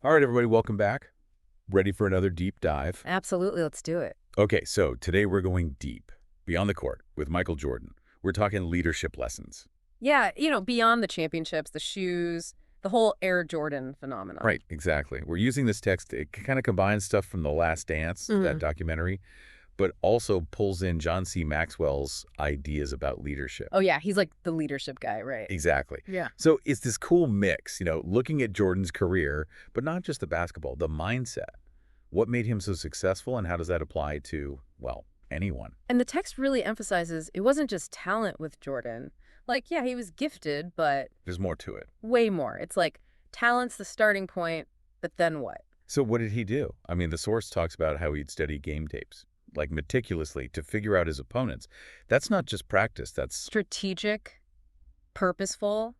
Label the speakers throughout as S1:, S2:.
S1: All right, everybody, welcome back. Ready for another deep dive?
S2: Absolutely, let's do it.
S1: Okay, so today we're going deep, beyond the court, with Michael Jordan. We're talking leadership lessons.
S2: Yeah, beyond the championships, the shoes, the whole Air Jordan phenomenon.
S1: Right, exactly. We're using this text to kind of combine stuff from The Last Dance, that
S2: Mhm.
S1: documentary, but also pulls in John C. Maxwell's ideas about leadership.
S2: Oh yeah, he's like the leadership guy, right?
S1: Exactly.
S2: Yeah.
S1: So it's this cool mix, looking at Jordan's career, but not just the basketball, the mindset. What made him so successful, and how does that apply to, well, anyone?
S2: And the text really emphasizes it wasn't just talent with Jordan. Like, yeah, he was gifted, but
S1: There's more to it.
S2: way more. It's like talent's the starting point, but then what?
S1: So what did he do? I mean, the source talks about how he'd study game tapes, like meticulously, to figure out his opponents. That's not just practice, that's...
S2: Strategic, purposeful.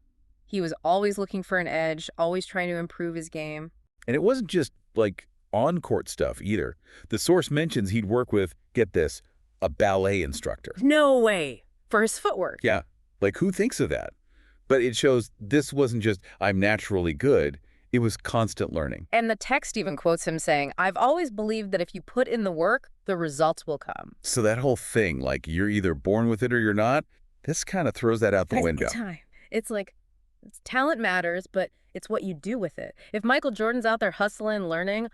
S2: He was always looking for an edge, always trying to improve his game.
S1: And it wasn't just, like, on-court stuff, either. The source mentions he'd work with, get this, a ballet instructor.
S2: No way. For his footwork.
S1: Yeah, like, who thinks of that? But it shows this wasn't just, I'm naturally good. It was constant learning.
S2: And the text even quotes him saying, I've always believed that if you put in the work, the results will come.
S1: So that whole thing, like, you're either born with it or you're not, this kind of throws that out the
S2: Every
S1: window.
S2: time. It's like, talent matters, but it's what you do with it. If Michael Jordan's out there hustling, learning,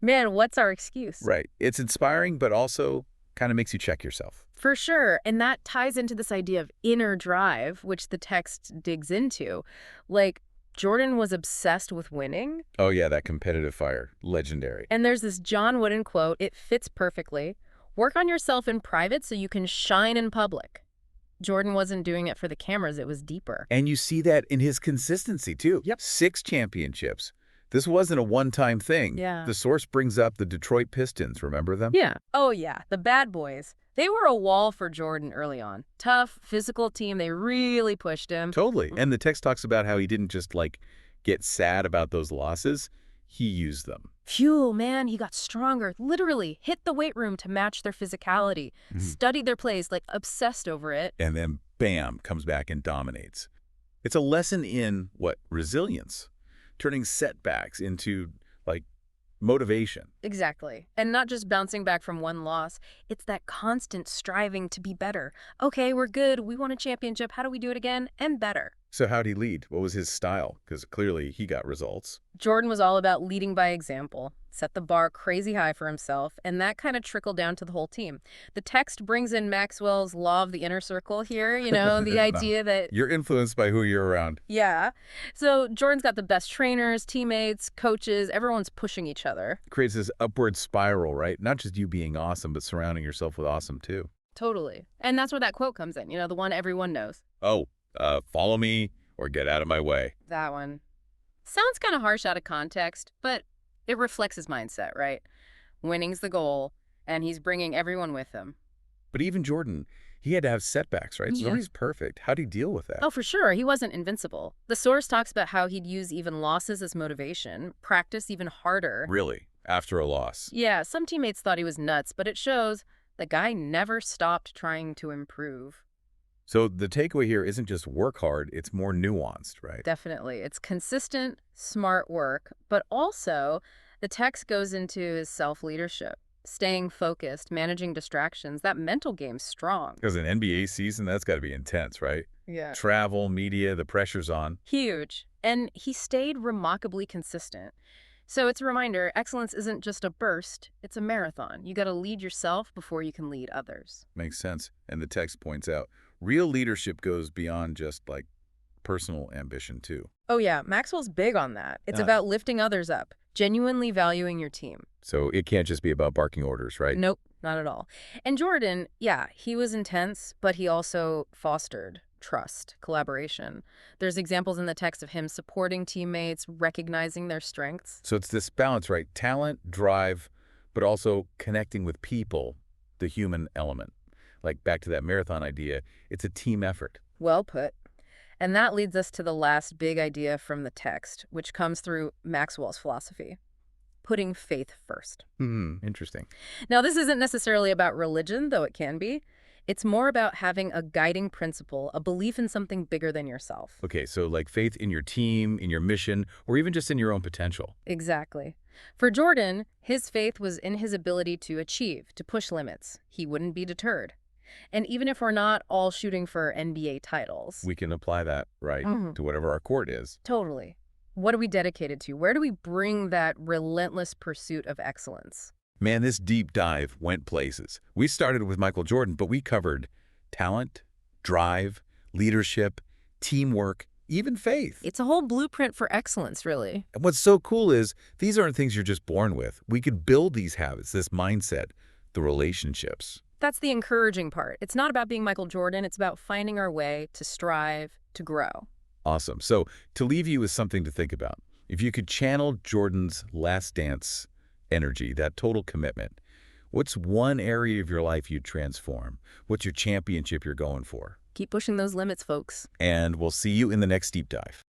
S2: man, what's our excuse?
S1: Right. It's inspiring, but also kind of makes you check yourself.
S2: For sure. And that ties into this idea of inner drive, which the text digs into. Like, Jordan was obsessed with winning.
S1: Oh, yeah, that competitive fire. Legendary.
S2: And there's this John Wooden quote. It fits perfectly. Work on yourself in private so you can shine in public. Jordan wasn't doing it for the cameras. It was deeper.
S1: And you see that in his consistency, too.
S2: Yep.
S1: 6 championships. This wasn't a one-time thing.
S2: Yeah.
S1: The source brings up the Detroit Pistons. Remember them?
S2: Yeah. Oh, yeah. The bad boys. They were a wall for Jordan early on. Tough, physical team. They really pushed him.
S1: Totally. And the text talks about how he didn't just, like, get sad about those losses. He used them.
S2: Phew, man, he got stronger. Literally hit the weight room to match their physicality. Studied their plays, like obsessed over it.
S1: And then, bam, comes back and dominates. It's a lesson in, what, resilience. Turning setbacks into, like, motivation.
S2: Exactly. And not just bouncing back from one loss. It's that constant striving to be better. Okay, we're good. We won a championship. How do we do it again? And better.
S1: So how'd he lead? What was his style? Because clearly he got results.
S2: Jordan was all about leading by example, set the bar crazy high for himself, and that kind of trickled down to the whole team. The text brings in Maxwell's law of the inner circle here, the idea that...
S1: You're influenced by who you're around.
S2: Yeah. So Jordan's got the best trainers, teammates, coaches, everyone's pushing each other.
S1: It creates this upward spiral, right? Not just you being awesome, but surrounding yourself with awesome, too.
S2: Totally. And that's where that quote comes in, the one everyone knows.
S1: Oh, follow me or get out of my way.
S2: That one. Sounds kind of harsh out of context, but it reflects his mindset, right? Winning's the goal, and he's bringing everyone with him.
S1: But even Jordan, he had to have setbacks, right? So
S2: Yeah.
S1: nobody's perfect. How'd he deal with that?
S2: Oh, for sure. He wasn't invincible. The source talks about how he'd use even losses as motivation, practice even harder.
S1: Really? After a loss?
S2: Yeah, some teammates thought he was nuts, but it shows the guy never stopped trying to improve.
S1: So the takeaway here isn't just work hard, it's more nuanced, right?
S2: Definitely. It's consistent, smart work, but also the text goes into his self-leadership, staying focused, managing distractions. That mental game's strong.
S1: Because an NBA season, that's got to be intense, right?
S2: Yeah.
S1: Travel, media, the pressure's on.
S2: Huge. And he stayed remarkably consistent. So it's a reminder, excellence isn't just a burst, it's a marathon. You got to lead yourself before you can lead others.
S1: Makes sense. And the text points out, real leadership goes beyond just, like, personal ambition, too.
S2: Oh yeah, Maxwell's big on that. It's about lifting others up, genuinely valuing your team.
S1: So it can't just be about barking orders, right?
S2: Nope, not at all. And Jordan, yeah, he was intense, but he also fostered trust, collaboration. There's examples in the text of him supporting teammates, recognizing their strengths.
S1: So it's this balance, right? Talent, drive, but also connecting with people, the human element. Like, back to that marathon idea, it's a team effort.
S2: Well put. And that leads us to the last big idea from the text, which comes through Maxwell's philosophy: putting faith first.
S1: Interesting.
S2: Now, this isn't necessarily about religion, though it can be. It's more about having a guiding principle, a belief in something bigger than yourself.
S1: Okay, so like faith in your team, in your mission, or even just in your own potential.
S2: Exactly. For Jordan, his faith was in his ability to achieve, to push limits. He wouldn't be deterred. And even if we're not all shooting for NBA titles.
S1: We can apply that, right,
S2: Mhm.
S1: to whatever our court is.
S2: Totally. What are we dedicated to? Where do we bring that relentless pursuit of excellence?
S1: Man, this deep dive went places. We started with Michael Jordan, but we covered talent, drive, leadership, teamwork, even faith.
S2: It's a whole blueprint for excellence, really.
S1: And what's so cool is these aren't things you're just born with. We could build these habits, this mindset, the relationships.
S2: That's the encouraging part. It's not about being Michael Jordan. It's about finding our way to strive, to grow.
S1: Awesome. So to leave you with something to think about, if you could channel Jordan's Last Dance energy, that total commitment, what's one area of your life you'd transform? What's your championship you're going for?
S2: Keep pushing those limits, folks.
S1: And we'll see you in the next deep dive.